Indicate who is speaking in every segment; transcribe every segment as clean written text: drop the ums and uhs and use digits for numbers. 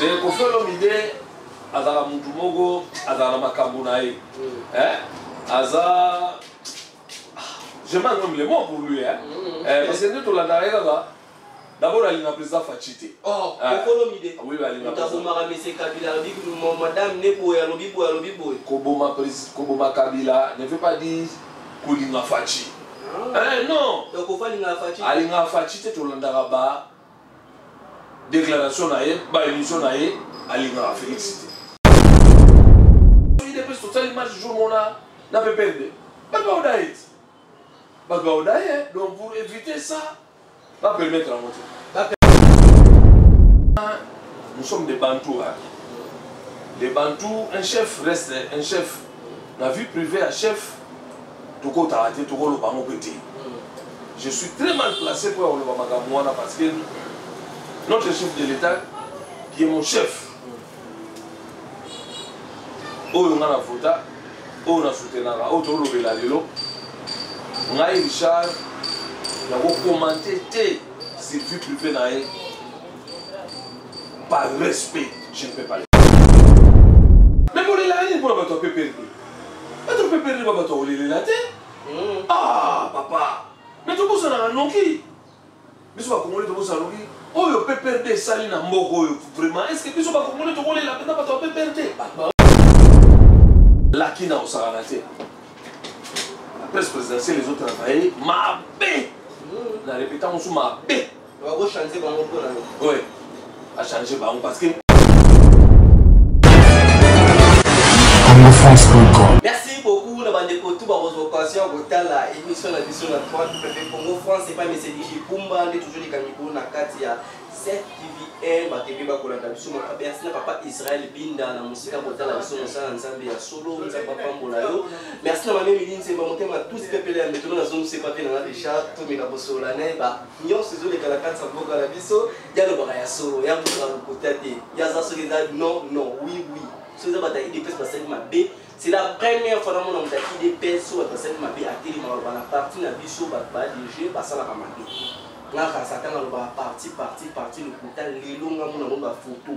Speaker 1: Mais Koffi Olomide, azala mutu moko, azala makambo na ye. Aza... Je manque les mots pour lui. Parce que nous, d'abord, il a président Fachité.
Speaker 2: Oh, Koffi Olomide.
Speaker 1: Oui, il a
Speaker 2: président Kabila. Madame Nebo et Alobibo.
Speaker 1: Koboma Kabila ne veut pas dire Koulinga Fachi. Non.
Speaker 2: Donc, Koffi Linga Fachi.
Speaker 1: Alinga Fachi, c'est Tolandara. Déclaration naïe, émission naïe, Alinga félicité. Il est total image du jour où on a perdu. Donc pour éviter ça, va permettre à monter. Nous sommes des Bantous. Les Bantous, un chef reste un chef. La vie privée, un chef, je suis très mal placé pour le Bamagamouana parce que notre chef de l'État, qui est mon chef, on a la photo, on a soutenu, on a Ngaï Richard, il a commenté sur vie privée par respect, je ne peux pas le dire. Mais pour les laïcs, pour la bateau pépé. Bateau pépé, il va bateau les latés. Ah, papa. Mais tout le monde a un nom qui. Mais ce n'est pas comme tout le monde a un nom qui. Oh, il peut perdre des salines en moko. Vraiment, est-ce que tu ne pas comme tout le monde a un bateau pépé? Là, qui n'a pas un la presse présidentielle, les autres travaillent, ma bé. La répétant sous ma bé.
Speaker 2: On va changer Bango.
Speaker 1: Oui, à changer Bango parce que.
Speaker 2: Merci beaucoup, la bande de tout pour vos occasions. La émission la vision la 3 Congo France, c'est pas mes CDG Pumba, on est toujours les Kamiko, Nakatia, 7 TVM, Batebi Bakolanda, merci à papa Israël Binda, la musique à botter la vision de Nzambe à Solo, Nzamba Pambolayo. Merci à ma mère Méline, c'est monté à tous ces pépés, maintenant la zone c'est pas bien dans les chats, tout mes labos sur la neige, Nyon, c'est les Galacats, ça bloque à la vision, il y a le baraya solo, il y a le côté, il y a ça sur les âges, non, oui. C'est la première fois que je suis IDPS sur la partie de la vie sur la DG, parce que la partie, le côté, les longs photo.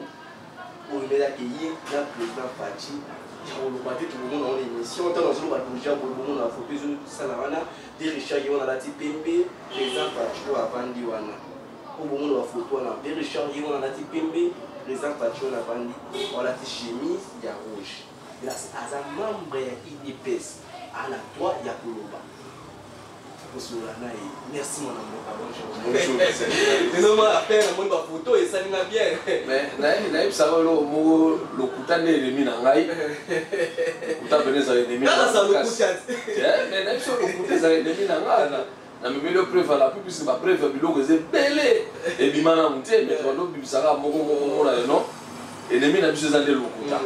Speaker 2: Pour les accueillir, le président Fachi, on va tout le monde dans l'émission, dans le bouger pour le monde la photo, des Richard Yona la TPMB, président Fachi à Vandiwana. Pour le monde la photo, des Richard Yona la TPMB, président Fachi à Vandiwana, on a la chemise, il y a rouge. Grâce à un membre IDPS, à la droite, il y a Koloba. Merci mon amour. Bonjour. Après, on a photo et ça n'a bien.
Speaker 1: Mais naïf ça va le kuta ne ennemi na ngai. Kuta beneza ennemi.
Speaker 2: Ah ça le kuta.
Speaker 1: Mais naïf so le kuta za ennemi na ngai na me le preuve la plus c'est pas preuve biloko c'est belé et bimana monte mais to ndo bisaka moko na non. Ennemi na biso za le kuta.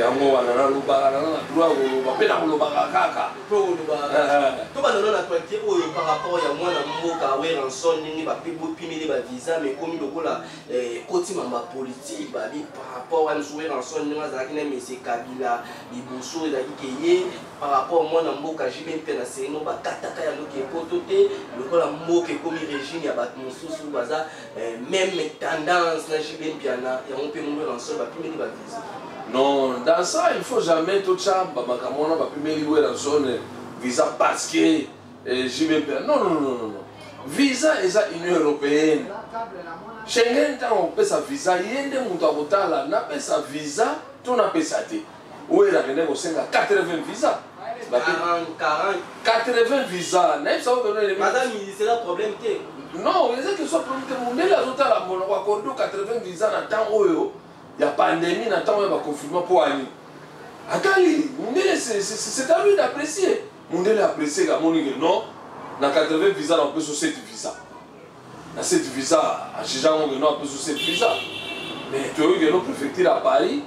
Speaker 1: yango wana na lubaka na droit ko bapena ko lubaka kaka
Speaker 2: to lubaka to ba nona twati oyo par rapport ya mwana mboka we ranson ni ba pibo pimeli ba visa mais comme lokola koti mamba politique ba bi par rapport à jouer ranson ni ngazaki na monsieur Kabila liboso eza kiyé par rapport mwana mboka jibe mpena seno ba kataka ya loki ekotote lokola mboka comme régime ya ba mosusu baza même tendance na jibe mpiana ya mpe mwe ranson ba pimeli ba visa.
Speaker 1: Non, dans ça, il ne faut jamais tout ça. Babakamona va plus jouer dans son visa parce que j'y vais pas. Non. Visa est à l'Union européenne. Schengen, on peut sa visa. Il y a des moutons là, on a sa visa, tout n'a pas sa tête. Où est la Guinée au Sénégal 80 visas. 80 visas.
Speaker 2: Madame, c'est le problème que.
Speaker 1: Non, c'est que ce problème que mon élève a accordé 80 visas dans le temps. Il y a pandémie, n'attend même pas confinement pour aller. Attends, c'est à lui d'apprécier. Mon élève apprécie la monnaie. Non, dans 80 visas, on peut sur 7 visas. Dans 7 visas, à Chijan, on peut sur 7 visas. Mais tu as eu une préfecture à Paris,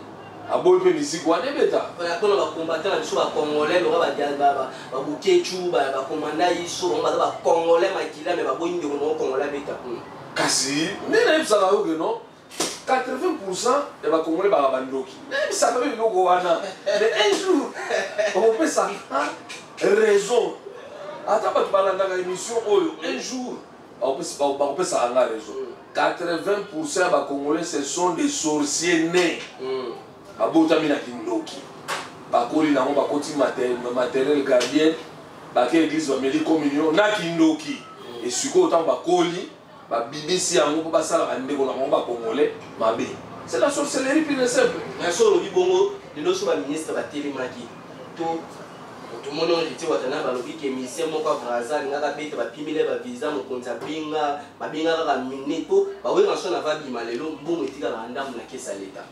Speaker 1: à Boype Nisikouane, bêta.
Speaker 2: On a combattu la chose à Congolais, on va dire, on va bouquer tout, on va commander, on va Congolais, mais on va boire Congolais, bêta.
Speaker 1: Kasi, mais ça va où non? 80% de la Congolais va abandoner. Même ça veut dire mais un jour, on peut ça raison. Attends, tu parles dans l'émission, un jour, on peut ça raison. 80% des Congolais, ce sont des sorciers nés. Babotami na kindoki. Bakoli na ngomba koti matériel gardien. Baké église va mêler communion na kindoki. Et suko autant bakoli, babibisi yango po basala bandeko na ngomba Congolais mabe. C'est la sorcellerie pure et simple.
Speaker 2: Na solo bibongo, le loso ba ministre ba telemaki. To tout le monde a dit que ministère moko braza ngaka bete ba pimile ba visa mo konza binga ba binga ka minito ba we ranso na va bima lelo mbongo etika ba ndamu na kesa leta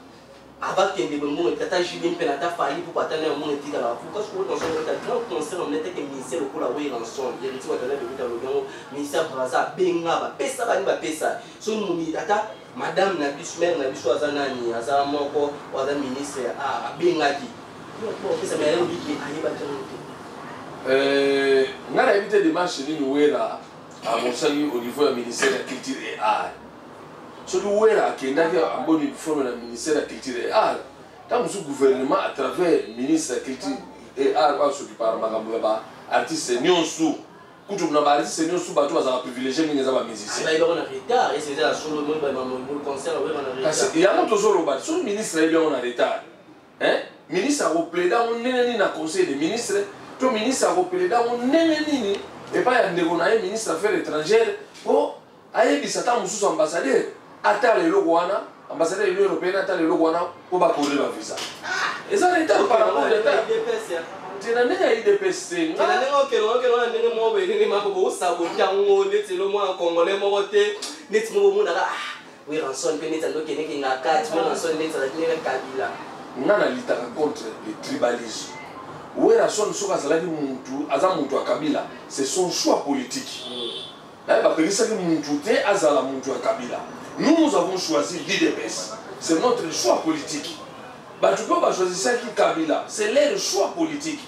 Speaker 2: aba kende mbongo tata jibe mpe na ta fali pour patana mbongo etika la pour parce que dans son état grand conseil on était que ministère ko la we ranso il dit wa tala de bita lo bongo ministère braza benga ba pesa ba ni ba pesa so mumi tata madame na bisu mère na bisu azana ni azama moko wa ministre a benga di
Speaker 1: on a évité de marcher à Monsali au niveau du ministère de la Culture et Art. Ce qui est en bonne uniforme du ministère de la Culture et Art, dans le gouvernement, à travers le ministère de la Culture et Art, on s'occupe de l'artiste Seigneur Sou. Quand on a artiste Seigneur Sou, on va privilégier les musiciens.
Speaker 2: Il y a un retard, et c'est ça, sur le concert,
Speaker 1: il y a un autre jour, sur le ministre, il y a un retard. Le ministre a repris dans le conseil des ministres, le ministre a repris dans le et pas un ministre des Affaires étrangères pour aller visiter un ambassadeur. Attends le Loguana, ambassadeur de l'Union européenne, attends le Loguana pour courir la visa. Et ça, l'État par rapport à l'État. Tu n'as pas IDPS. Tu n'as pas Nana litaka contre le tribalisme. Ouera son soka salaki muntu aza muntu akabila, c'est son choix politique. Ba pelisa ki muntu te azala muntu akabila. Nous avons choisi l'IDPS. C'est notre choix politique. Ba tu peux pas choisir ça qui kabila, c'est leur choix politique.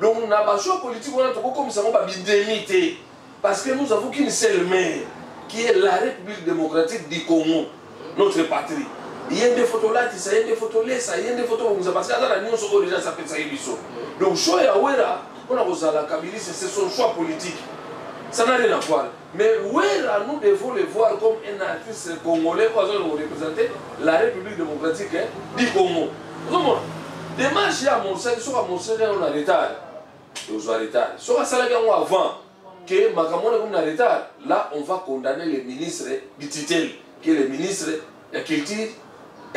Speaker 1: Donc on a pas choix politique on a tout comme ça on va bidémiter parce que nous avons qu'une seule mère qui est la République démocratique du Congo, notre patrie. Il y a des photos là, il y a des photos là, il y a des photos où parce que nous sommes déjà ça fait ça ibiso. Donc choix ya Ouera, on a besoin la Kabylie, c'est son choix politique. Ça n'a rien à voir. Mais Ouera, nous devons le voir comme un artiste congolais pour représenter la République démocratique du Congo. Donc, démarche à Monseigneur, soit à Monseigneur on a retard. Et on a retard. Soit à Salaga avant que Makamone comme on a retard, là on va condamner le ministre du titel, qui est le ministre de la culture.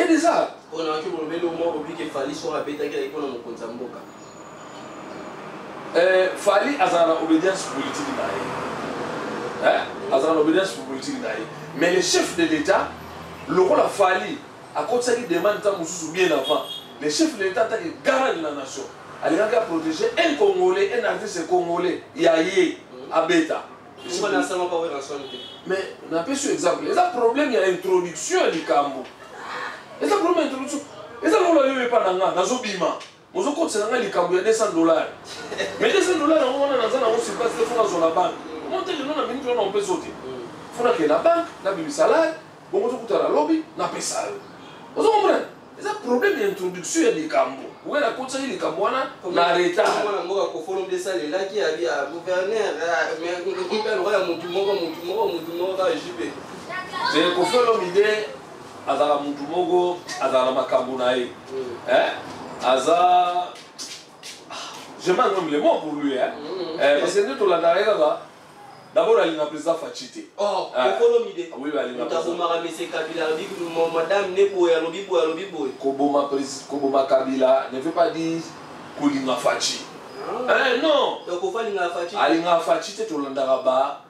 Speaker 1: Et des arts.
Speaker 2: On a vu le mot qu'il fallait sur la bête avec mon compte Zamboka.
Speaker 1: Fallait avoir l'obédience politique d'ailleurs. Avoir l'obédience politique d'ailleurs. Mais le chef de l'État, le rôle a fallu, à cause de ça, il demande tant bien avant. Le chef de l'État est garant de la nation. Il a protéger un Congolais, un artiste congolais, Yaye, Abeta. Mais on a pas ce exemple. Il y a un problème, il y a introduction du Cambo. Et ça problème introduction. Et ça on l'a pas dans la zobima. Mon compte c'est dans les cambios $200. Mais $200 on a dans un se passe sur la banque. Comment tu le nom minute on peut sauter. Faut que la banque, la bibi salaire, bon on coûte la lobby, n'a pas ça. Vous comprenez? Et ça problème d'introduction des cambios. Vous voyez la compte ça les cambios na retard.
Speaker 2: On a ko follow de ça là qui a dit à gouverneur mais on peut voir mon mouvement JP.
Speaker 1: C'est ko follow l'idée azala muntu mogo azala makambo na ye aza je manque même les mots pour lui parce que nous tout la là d'abord il a président Fachité
Speaker 2: oh kokolo mide
Speaker 1: oui il a
Speaker 2: président monsieur Kabila madame nebo ya lobi boy
Speaker 1: koboma Kabila ne veut pas dire kolinga Fachi non
Speaker 2: donc ko falinga Fachi
Speaker 1: alinga Fachité to landaka ba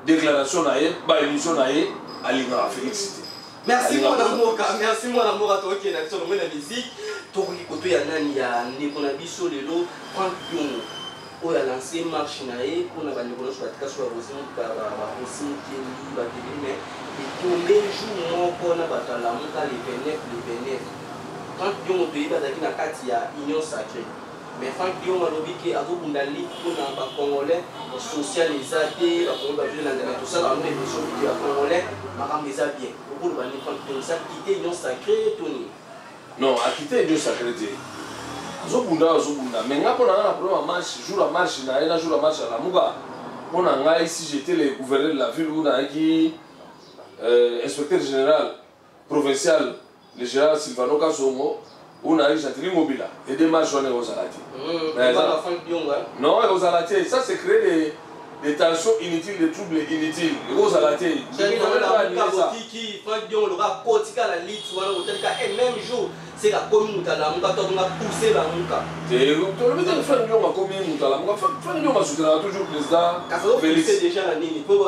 Speaker 1: déclaration na ye ba émission na ye alinga félicité.
Speaker 2: Merci mon amour à toi qui est sur la musique. Toki koto ya nani ya ndeko na biso lelo Frank Dion. O ya lancé marche na ye pona ba ndeko so batika so ba Rosin Keli ba Keli et tous les jours moko na batala muka les 29. Frank Dion to yiba daki na kati ya Union Sacrée. Mais Frank Dion a lobby qui a bunda ligue pour na congolais social les athées ba congolais ba jeu tout ça dans les émissions vidéo congolais makambo eza bien. Pour Frank Dion ça quitter Union Sacrée Tony.
Speaker 1: Non, à quitter Union Sacrée. Zobunda. Mais nga pona na problème marche, jour la marche na ena jour la marche à la Muga. Pona nga ici j'étais le gouverneur de la ville où na qui inspecteur général provincial, le général Silvano Kasongo, on a eu Chantilly Mobila. Et des matchs, on est aux Alati. Non, aux Alati, ça c'est créer des tensions inutiles, des troubles inutiles. Aux Alati.
Speaker 2: C'est-à-dire que même jour, c'est la commune qui a poussé la mouka.
Speaker 1: Tu le mets dans le la commune, tu as soutenu toujours le président
Speaker 2: Félix. C'est déjà la ligne. Il faut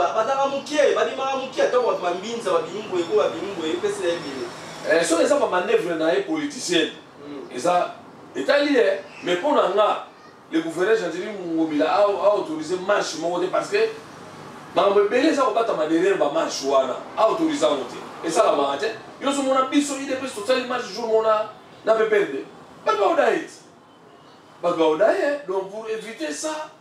Speaker 1: sur les manœuvres politiciennes, c'est lié, mais pour le gouverneur Chantilly Mobila a autorisé marche parce que les gens ont derrière la marche a autorisé et ça la marche. Ils ont mon ambition, il est total marche jour n'a pas perdu. Pas de donc pour éviter ça,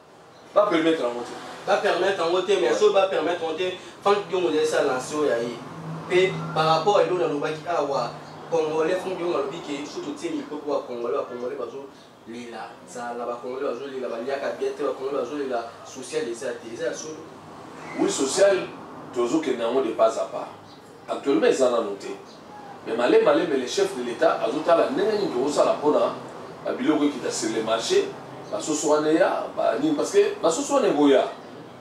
Speaker 1: va permettre à monter.
Speaker 2: Va permettre à monter, mais ça va permettre à monter. Quand on ça lancé et par rapport à l'eau dans le bac à wa congolais font bien le biquet surtout tiens il peut pouvoir congolais bazo lila ça là bas congolais bazo lila balia kabiete ba congolais bazo lila social et ça
Speaker 1: oui social toujours que n'amo de pas à pas actuellement ils en ont noté mais malé mais les chefs de l'état ajoutent la nene ni ça la pona ba biloko qui est sur le marché ba sosoaneya ba ni parce que ba sosoane goya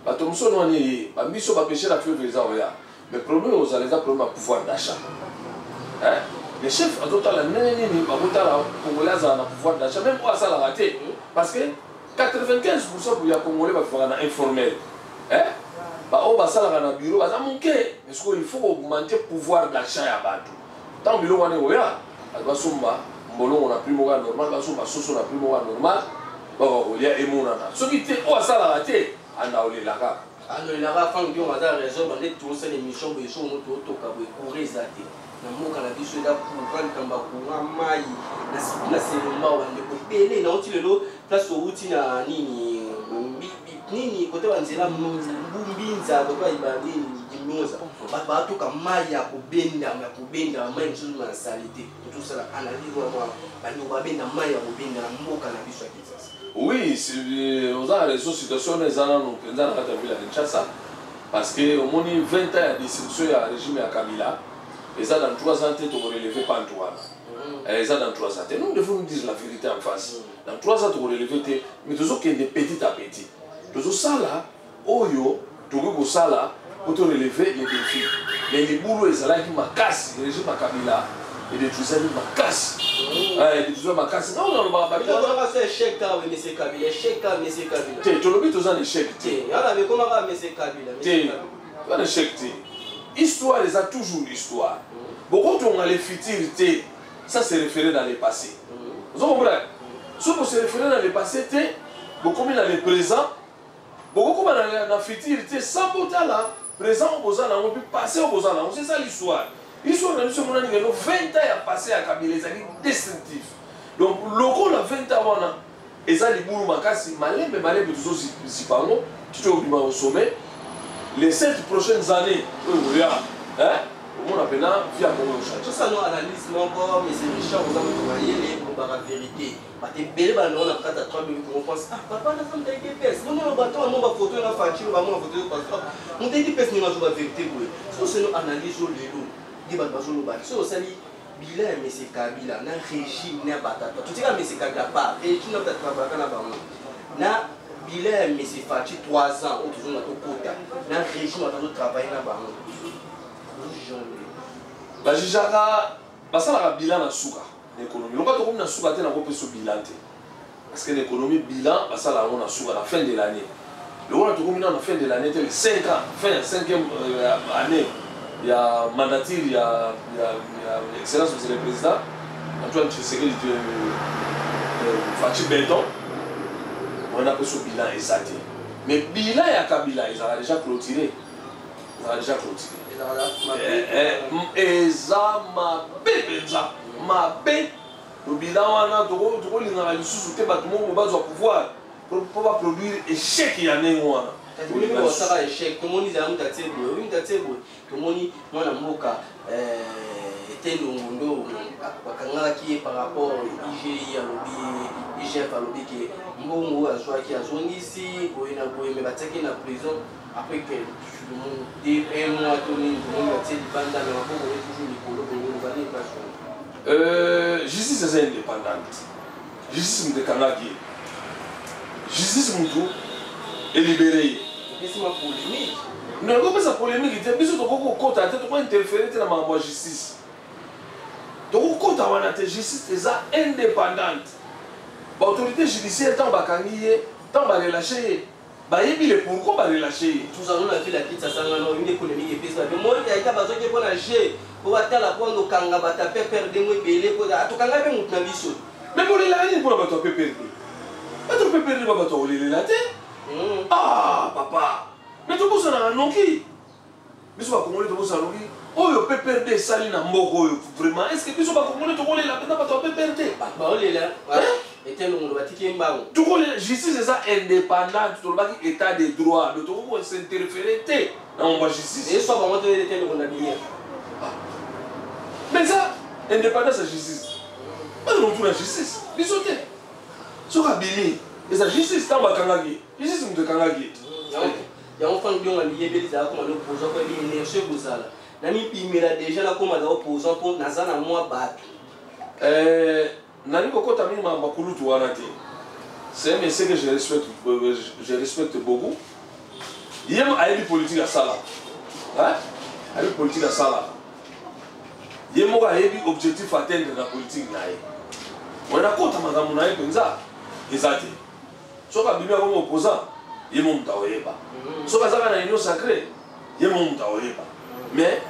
Speaker 1: ba tomso no ni ba biso ba pêcher la feu de les oya. Mais le problème, c'est qu'ils ont un pouvoir d'achat. Les chefs, ils ont un pouvoir d'achat, même pour ça, la raté. Parce que 95% des Congolais sont informels. On va ça dans le bureau, parce qu'il faut augmenter le pouvoir d'achat. Tant que on est là, on a plus normal, on a plus normal, il y a ceux qui étaient au ça la raté, on a là.
Speaker 2: Alors, il y a raison, on est tous en émission, mais ils sont pour les athées. Nous avons dit que pour prendre un maï, la cérémonie, on est payé, on est là, place au routine à Nini, côté où on est là, Mbinza, côté où il y a on va tout comme maï à Benda, même chose de la saleté. Tout ça, analyse, on va bien maï à Benda, on va
Speaker 1: oui, on a réseau situation dans la ville de Kinshasa parce que au moins 20 ans de distribution à régime à Kabila et ça dans 3 ans tu aurais relevé pas en 3 ans. Et ça dans 3 ans. Nous devons nous dire la vérité en face. Dans 3 ans tu aurais relevé mais toujours qu'il y a des petit à petit. Toujours ça là, oyo, tu veux ça là pour te relever les défis. Mais les boulots ils sont là qui m'a cassé le régime à Kabila. Et des trucs ma casse. Des trucs ma casse. Non, non, non,
Speaker 2: il va faire échec quand M. Kabila. Échec quand M. Kabila.
Speaker 1: Tu le dis aux échec.
Speaker 2: Il y a comment va M. Kabila.
Speaker 1: Tu as échec. Histoire, ils ont toujours l'histoire. Beaucoup ont les futurs, ça c'est référé dans le passé. Vous comprenez? Ce qui se référé dans le passé, beaucoup dans le présent, beaucoup dans le futur, sans pourtant là, présent au besoin, on peut passer au besoin. C'est ça l'histoire. L'histoire de M. Mounani, 20 ans à passer à Kabila, c'est destructif. Donc, le rôle de 20 ans, et ça, les bourreaux makasi, malin, mais tous aussi, tu es au sommet. Les 7 prochaines années, au monde appelle via mon change.
Speaker 2: Tout ça, nous analysons encore, mais c'est Richard, vous avez travaillé les pour la vérité. Parce que belle on a 4 à 3 minutes, on pense, ah, papa, la femme t'a été pèse. On a un bâton, on a une photo, on a fait un photo, on t'a dit pèse, on a la vérité. C'est nous analysons les loups. C'est aussi Bila et M. Kabila, na régime n'a pas tata. Tout ça, M. Kabila pas. Régime n'a pas tata na bango. Na Bila et M. Fati 3 ans au toujours na kota. Na régime a toujours travaillé na bango.
Speaker 1: Ba jijaka basala bilan na suka l'économie. Loka to comme na suka te na ko peso bilan te. Parce que l'économie bilan basala on na suka la fin de l'année. Le on a to comme na fin de l'année le 5 ans, fin 5e année. Il y a mandature, il y a l'excellence monsieur le président, Antoine Tshisekedi de Fachi Benton, on a fait ce bilan exact. Mais le bilan et Kabila, ils ont déjà clôturé. Et ça m'a fait le bilan, on a pouvoir pour pas produire échec il y en a.
Speaker 2: Ça échec, tout le monde dit tout le monde dit moi la moka était le monde qui est par rapport IGI à lobby IGF à lobby qui mbongo a soit qui a zone ici mais bataki na prison après que
Speaker 1: Justice est indépendante. Justice de Kanagi. Justice Moutou est libérée.
Speaker 2: C'est ma polémique.
Speaker 1: Non, comme ça polémique, il y a des gens qui ont interféré dans la justice. Donc, quand on a la justice est indépendante. L'autorité judiciaire, tant que relâché. Il est pourquoi relâcher.
Speaker 2: Tous allons la ville à Kitsa Sangano, une économie et puis ça. Mais moi, il y a des gens qui ont lâché. Pour attendre la pointe au Kanga, taper, perdre des mots et payer. À tout Kanga, même au Nabiso.
Speaker 1: Mais pour les laver, pour la bateau perdre. Bateau perdre, le bateau, il est ah, papa. Mais tout le monde s'en a un nom qui. Mais ce n'est pas comment tout le monde s'en a un nom qui. Oh, il peut perdre ça, Moko, vraiment. Est-ce que tu ne pas comment tout le monde là, maintenant, bateau peut perdre.
Speaker 2: Bah, on est là. Et tel on va tirer un ballon.
Speaker 1: Tout le monde, justice, c'est ça, indépendant. Tout le monde, état des droits. Le tout le monde s'interférer dans la justice.
Speaker 2: Et soit vraiment, tel on a bien.
Speaker 1: Mais ça, indépendance, c'est justice. Mais on trouve la justice. Ils sont là. Sur Abili, et sa justice, c'est un Kangagi. Justice, c'est un Kangagi.
Speaker 2: Il y a un enfant qui a lié les comme un opposant pour lui énergie pour ça. Nami Pimera déjà là comme un opposant pour Nazana moi battre.
Speaker 1: Nani Koko Tami Makulu Touanati. C'est un message que je respecte beaucoup. Il y a une politique à Sala. Hein? Une politique à Sala. Il y a un objectif à atteindre dans la politique. On a compte à Madame Mounaï Penza. Exact. Si on a bien comme opposant, il y a un taouéba. Si on a une union sacrée, il y a un taouéba. Mais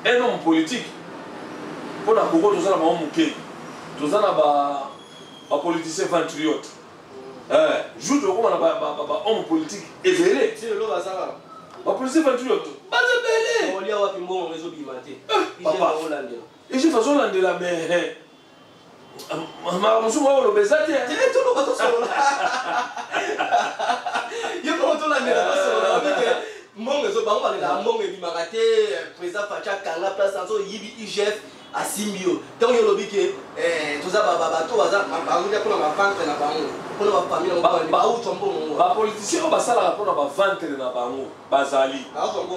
Speaker 1: un homme politique, pour la Congo, nous avons un mouké. Nous avons un politicien ventriote. Joue de comment on a un homme politique éveillé.
Speaker 2: C'est le lot à ça.
Speaker 1: Un politicien ventriote. Pas de belé.
Speaker 2: On lui a wapi mon réseau bimaté.
Speaker 1: Papa. Et j'ai façon l'un de la mer. Je suis bezati.
Speaker 2: Tu le bateau sur là. Il y a pas autant la mer sur là. Mon réseau, on va aller mon et bimaté. Président Facha Kanga place en so yibi IGF à Simbio. Donc il y a le biquet. Tout ça bateau hasard. Ma on a ma vente na bango. Pour ma famille on va ba ou tombo.
Speaker 1: Ba politicien on va ça la pour na ba vente na bango. Bazali.
Speaker 2: Ah tombo.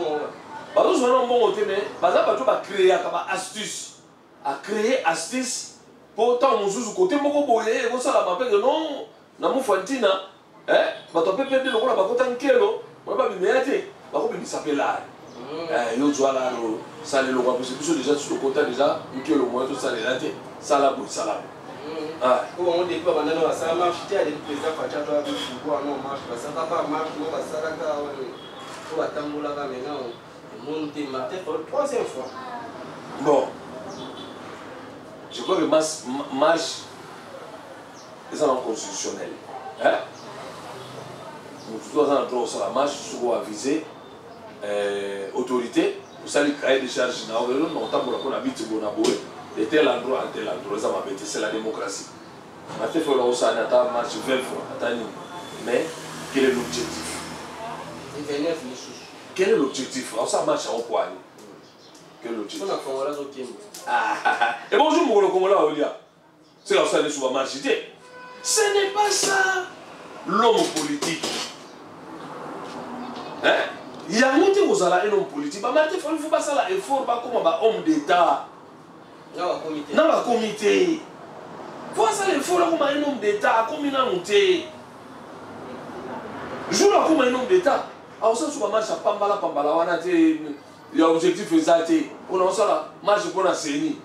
Speaker 1: Ba nous on bon côté mais baza bateau ba créer comme astuce. À créer astuce. Pourtant, on joue côté moko boye, on ça la m'appelle non, na mu fantina, bato peut perdre le rôle, bato tant kelo, on va bimeate, bato bimi s'appelle là. Yo joie là, ça le roi, parce que déjà sur le côté déjà, un kilo moins tout ça les laté, ça la boue, ça la. Ah.
Speaker 2: Comment on déploie maintenant ça marche, tu as des présidents Facha toi avec pouvoir non marche, ça va pas marche, on va ça là quand on va tambour là maintenant, monter matin pour la troisième fois.
Speaker 1: Bon. Je crois que marche est un constitutionnel. Nous devons avoir droit à la marche, sur aviser autorité, vous allez créer des charges. Nous avons habité de tel endroit à tel endroit. C'est la démocratie. Il faut que la marche 20 fois. Mais quel est l'objectif? Quel est l'objectif? Ça marche en point. Quel est l'objectif? Et bonjour mon Congolais Olia. C'est là où ça est souvent marché. Ce n'est pas ça l'homme politique. Il y a un autre qui est un homme politique. Il ne faut pas ça l'effort comme un homme d'État. Dans le comité. Il faut ça l'effort comme un homme d'État. Comme il a monté. Joue comme un homme d'État. Alors ça souvent marche à Pambala Pambala. Il y a un objectif exacté. On a ça marche pour la CENI.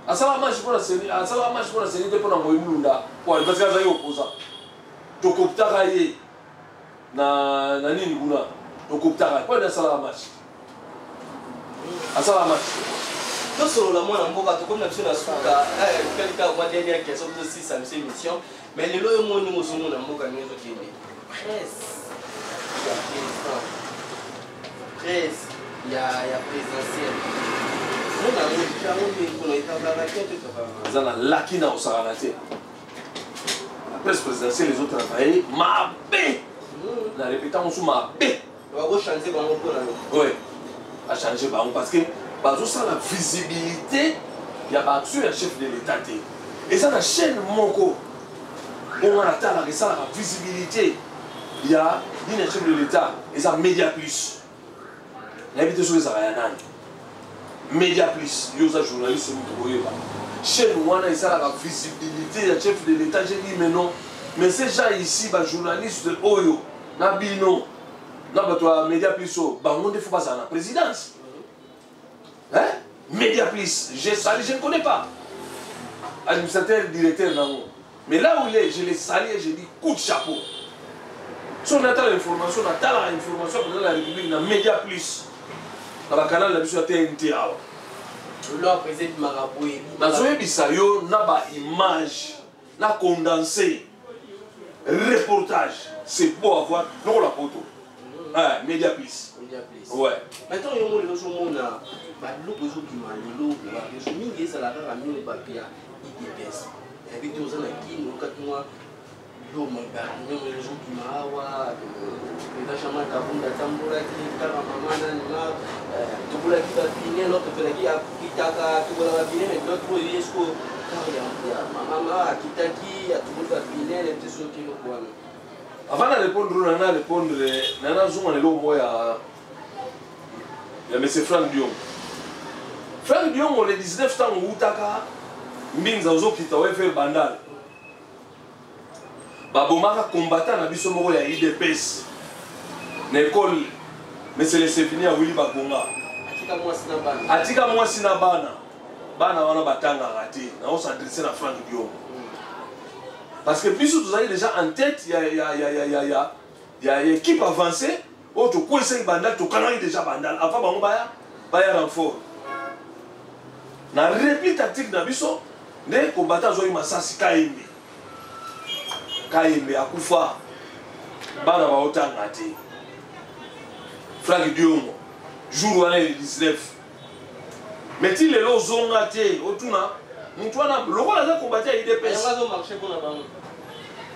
Speaker 1: À ça marche pour la CENI. À ça marche pour la CENI. Pour la Moïmounda. Parce que ça y est opposant. Tokopta Kaye. Na nini guna. Tokopta Kaye. Pourquoi ça marche? À ça marche.
Speaker 2: Tout sur le monde en Boga, comme la chose à quelqu'un moi dernière question de 6 à cette émission. Mais les lois moi nous sommes en Boga nous qui presse. Il y a présidentiel.
Speaker 1: Nous avons la qui n'a pas raté. La presse présidentielle, les autres travaillent. Ma bé! La répétition, ma bé!
Speaker 2: On va changer par mon
Speaker 1: oui, à changer parce que ça la visibilité, il y a pas un chef de l'État. Et ça la chaîne Moko. On a ça la visibilité. Il y a un chef de l'État et ça média plus. N'habite sur les Arayanan. Média Plus, il y a un journaliste qui est chez nous, on a la visibilité, il y a chef de l'État, j'ai dit mais non. Mais ces gens ici, les journalistes de Oyo, Nabino, Média Plus, il ne faut pas ça à la présidence. Hein? Média Plus, je ne connais pas. Administrateur, directeur, non. Mais là où il est, je l'ai sali et j'ai dit coup de chapeau. Si on attend l'information, on attend l'information dans la République, dans Média Plus. Dans le canal de la TNT.
Speaker 2: Là, président Maraboui.
Speaker 1: Dans ce bisayo, on a une image, on a condensé, reportage. C'est beau à voir. Donc on l'a photo. Média Plus.
Speaker 2: Média Plus.
Speaker 1: Ouais.
Speaker 2: Maintenant, il y a un réseau qui a l'eau qui m'a l'eau. Il y a la rare amie au papier. IDPS. Il y a des gens qui ont 4 mois. L'eau m'a permis de réseau qui m'a awa. Le chama kabunda tambula qui kama maman na tubula qui va finir l'autre fait qui a kitaka tubula va finir mais l'autre il est ce que maman kitaki a tubula va finir les petits choses qui nous quoi.
Speaker 1: Avant de répondre, nana zuma le lomo ya monsieur Franck Diom. Franck Diom le 19 temps utaka mbinza ozo kitawe faire bandal. Babomaka combattant na biso moko ya IDPS. L'école, mais c'est laissé finir à Willy Bagonga. Atika moi sina bana. Bana wana batanga raté. Na on s'adresse à Franck Diom. Parce que puisque vous avez déjà en tête, il y a équipe avancée. Oh, tu connais ces bandal, tu connais déjà bandal. Avant bango baya renfort. Na réplique tactique na biso, ne combattant zo masasi kaimbe. Kaimbe akufa. Bana ba otanga raté. Franck Diom, jour où le 19. Mais il est là au zone raté, au touna. Nous toi na le roi là combattre IDPS.
Speaker 2: Il va marcher pour la banque.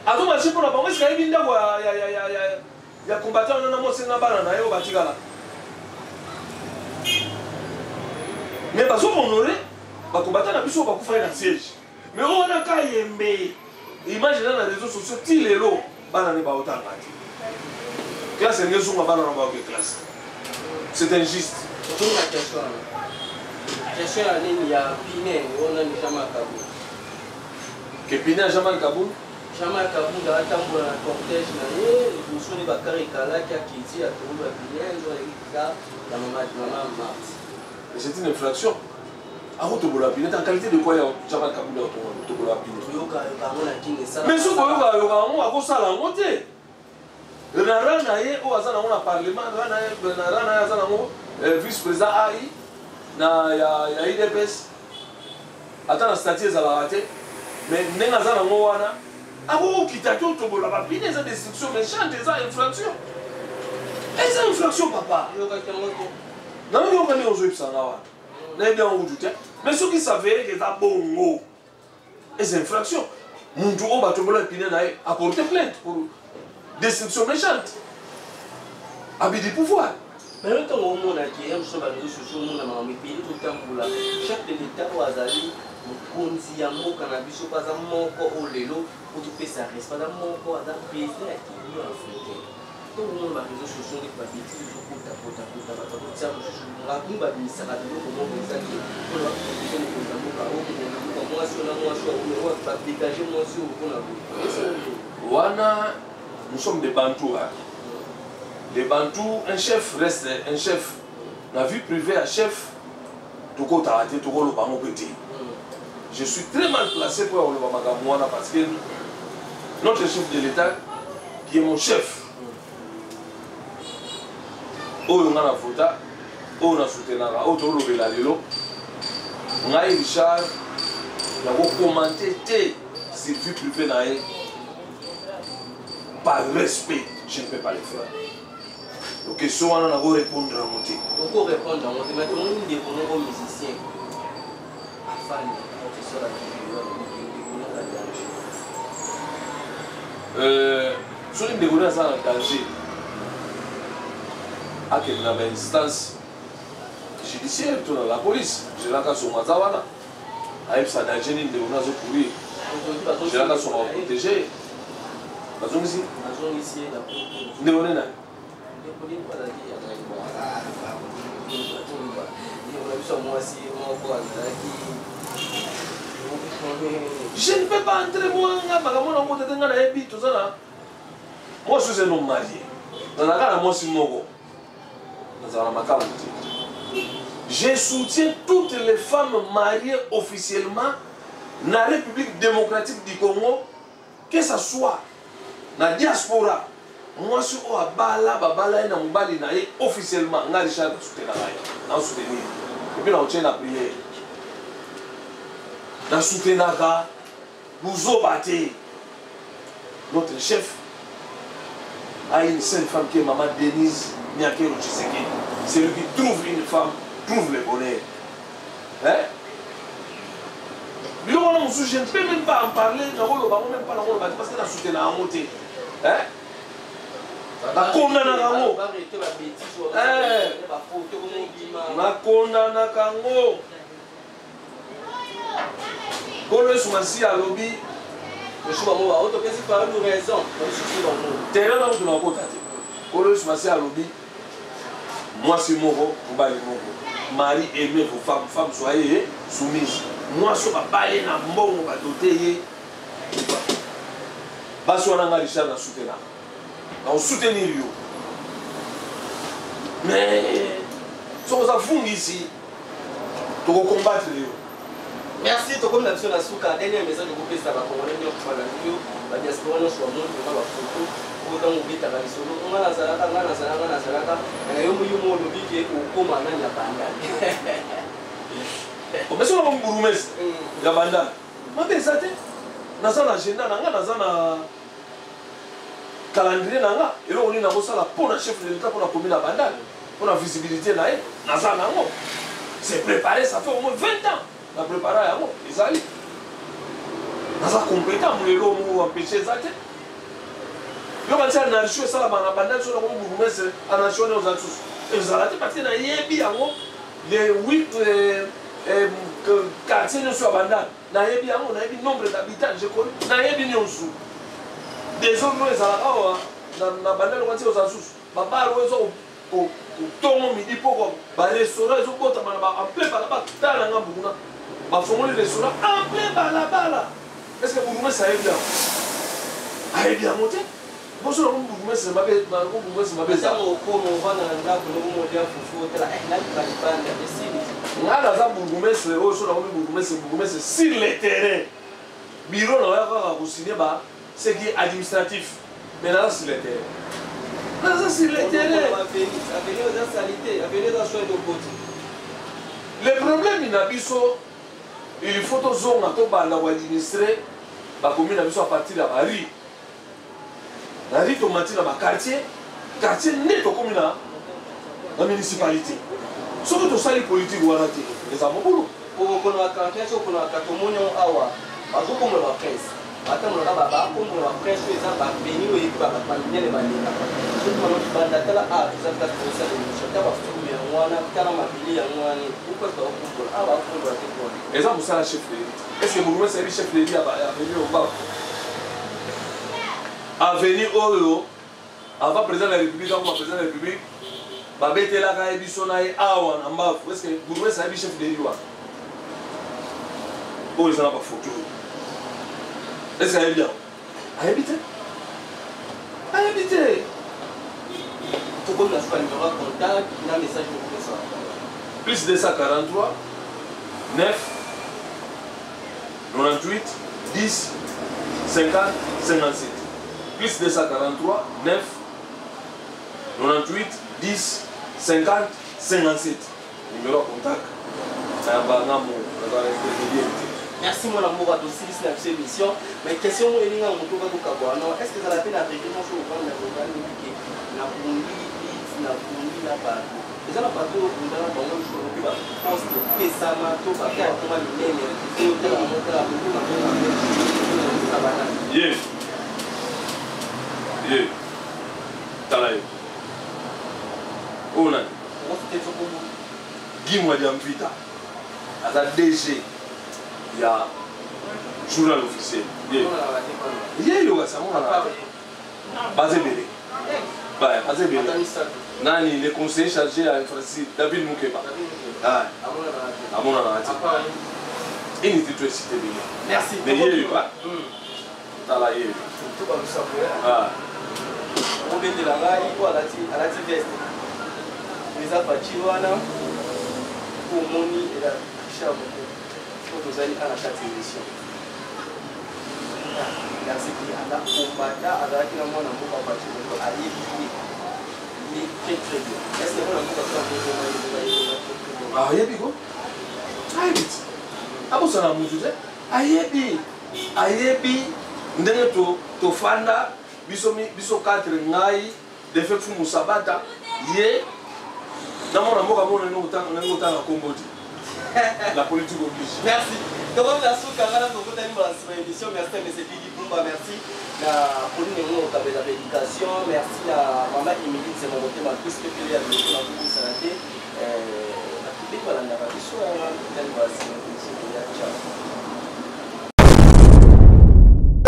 Speaker 1: Ado marché pour la banque, est-ce qu'il y a combattant na mo senga bana na yo batikala. Mais bazo honorer ba combattant na biso ba kufa na siège. Mais on a Kayembe. Imagine dans les réseaux sociaux il est là bana ne ba otanga raté. Classe est raison à bana na classe. C'est injuste.
Speaker 2: C'est une question. Question à il y a Piné, on a mis Jamal Kaboul.
Speaker 1: Que Piné Jamal Kaboul?
Speaker 2: Jamal Kaboul a attendu la cortège, nous sommes les Bakary Kala qui a quitté à Toulouse à Piné, ils ont dit la maman Marthe.
Speaker 1: C'est une infraction. À Rotobola Piné, en qualité de quoi Jamal Kaboul à Rotobola Piné? Mais ce qu'on a eu, ça l'a monté. Le Naranaye, au hasard, on a parlement, le vice-président AI, il y a IDPS. Attends, la statue, ça va rater. Mais il y a un moana. Ah, vous qui t'a dit, tu vas pas piner, c'est destruction méchante, c'est infraction. Et c'est infraction, papa. Non, il y a un jeu qui s'en va. Mais ceux qui s'avèrent que c'est bon, et c'est infraction. Mon tour, on va te apporter plainte pour destruction méchante. Habit du pouvoir.
Speaker 2: Mais le temps où on a dit, on a chef de l'État au Azali, on dit à mon cannabis, pas à mon corps au lélo, pour tout faire ça reste pas dans mon corps, dans le pays qui est africain. Tout le monde a réseaux sociaux, les papiers, tout le monde a
Speaker 1: nous sommes des Bantous. Les Bantous, un chef reste un chef. La vie privée à chef, je suis très mal placé pour le Bamagamouana parce que notre chef de l'État, qui est mon chef, on a fota, on a soutenu, on a lelo, on a Richard, on a commenté ces vies privées par respect, je ne peux pas le faire. Donc, question, on a répondre à monter.
Speaker 2: On répondre à monter, mais tout le monde est des musiciens.
Speaker 1: Sur une dégoûtée, ça a un danger. À quelle instance judiciaire, dans la police, je l'ai qu'à son mazawana. Aïe, ça a danger, une dégoûtée, ça a courir. Je l'ai qu'à son protéger. La zone ici. La zone ici, la zone. Je ne peux pas entrer moi. Moi, je suis un homme marié. Je soutiens toutes les femmes mariées officiellement dans la République démocratique du Congo, que ce soit dans la diaspora. Moi, je suis officiellement dans la soutenir. Et puis, on tient la prière. Dans soutenir, nous obatez. Notre chef a une seule femme qui est Maman Denise Nyakero Tshisekedi. C'est lui qui trouve une femme, trouve le bonheur. Hein? Je ne peux même pas en parler, je ne peux même pas en parler parce que je soutiens la montée. Hein? La condamne à Kango. La condamne à Kango. Kolo Soumasi à lobby.
Speaker 2: Je suis pas moi, autre personne par une raison.
Speaker 1: Terrain là où tu n'as pas tâté. Kolo Soumasi à lobby. Moi c'est Moro, mari aimez vos femmes, femmes soyez soumises. Moi je suis pas baillé na mbongo ba doté. Baso on a Richard na soutenir. On soutenir yo. Mais si on s'affonde ici, tu vas combattre yo.
Speaker 2: Merci, tu comme l'option la souka. Dernier message de groupe ça va commander de la vidéo. La diaspora nous soit monde pour la photo. Pour dans le bita la solo. On a la salaka, on a la salaka. Et yo mo lo biki ko koma na ya banda.
Speaker 1: Mais si on a un gourmet, la banda. Ma pesate. Na ça l'agenda na nga na ça na calendrier na nga. Et là on est na ça pour le chef de l'État pour la commune la banda. Pour la visibilité na na ça na ngo. C'est préparé, ça fait au moins 20 ans. On a préparé à moi, ils allaient. Dans sa compétence, nous l'avons empêché ça. Yo quand ça n'a joué ça la bande sur le gouvernement c'est à national aux autres. Ils allaient parce que na yebi yango les 8 quartiers ne sont abandonnés. Na yebi yango na yebi nombre d'habitants je connais. Na yebi nyonsu. Des hommes nous ezalaka na bande le quartier aux autres. Baba rozo au tongo midi poko ba restaurant zo bota mana ba en plein balaba tala nga buguna. Ba fongoli restaurant en plein balabala. Est-ce que vous me savez bien? Allez bien monter. Bonjour, vous me savez bien. Vous me savez bien.
Speaker 2: Ça au cours on va dans la pour nous monter à foufou là là il va pas la décider.
Speaker 1: Là là ça vous me savez au sur la vous me savez sur le terrain. Bureau là va vous signer ba ce qui est administratif. Mais là sur le terrain. Là ça sur le terrain.
Speaker 2: Avenir dans salité, avenir dans soin de côté.
Speaker 1: Le problème il a biso il faut que zone to ba la administrer ba commune a biso à partir de Paris. La rue tomate dans ma quartier net au commune la municipalité. Ce que tu sais les politiques ou arrêter les amobulu.
Speaker 2: Pour qu'on a quartier sur qu'on a catomonio awa. Parce que comme la presse. Attends on a baba comme la presse les gens va venir et va bien les malina. Ce que on va datala a ça va pour ça de ça va faire on a kana mabili ya ngwani. Pourquoi ça pour ah va pour la tête.
Speaker 1: Les gens vous ça chef de est-ce que vous me savez chef de l'État à venir au bas? À venir au avant président de la République, avant président de la République, Babete la Kaibisona et Awan en bas. Est-ce que vous pouvez savoir chef de l'État? Oh, ils n'ont pas photo. Est-ce qu'elle est bien? À habiter? À habiter?
Speaker 2: Pourquoi on a fait un contact, un message pour ça?
Speaker 1: Plus 243 9 98 10 50 57. Plus 243 9 98 10 50 57. Numéro de contact.
Speaker 2: Merci mon amour à tous cette émission. Mais question est est-ce que ça la peine à régler mon choix au la Burundi là-bas. Les gens n'ont pas tout le monde dans le jour. Je pense que ça m'a tout à faire comment il est.
Speaker 1: Yeah. Yeah. Talayo. On a. Guy-moi Diamvita. À la DG. Il y a journal officiel. Yeah. Yeah, il y a ça. Basé Bélé. Basé Bélé. Nani, le conseiller chargé à l'infrastructure, David Moukeba. Ah, à mon avis. Il n'était pas cité bien.
Speaker 2: Merci.
Speaker 1: Mais il y a eu pas. T'as la eu. Ah.
Speaker 2: On vient de la maille, à la veste. Les apachis, pour Moni et la Richard, pour nous aller à la 4e émission. Merci à la combattre, à la qui n'a pas à il est très très bien. Est-ce que vous avez
Speaker 1: ah, Yebigo? Ah, vite. Ah, vous savez, vous savez? Ah, Yebi. Ah, Yebi. Ndenge to fanda, biso 4 ngai, defek fu musabata, ye. Namona moka mona ngota na Komboti. La politique oblige.
Speaker 2: Merci. Donc on a sous Kangana pour vous tenir dans cette émission. Merci M. Didi Bumba, merci à Pauline Nemo au cabine d'éducation, merci à Maman Émilie, c'est mon côté ma plus que il y a le temps pour vous santé. La public va l'en avoir sur la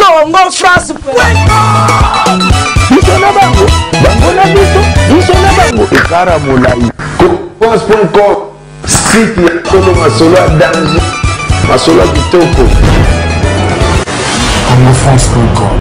Speaker 3: Congo France. Bisona bango, bango na biso, bisona bango. Ekara molai.
Speaker 4: Cons.com site ya solo masolo ya danger masolo ya kitoko.
Speaker 3: CongoFrance.com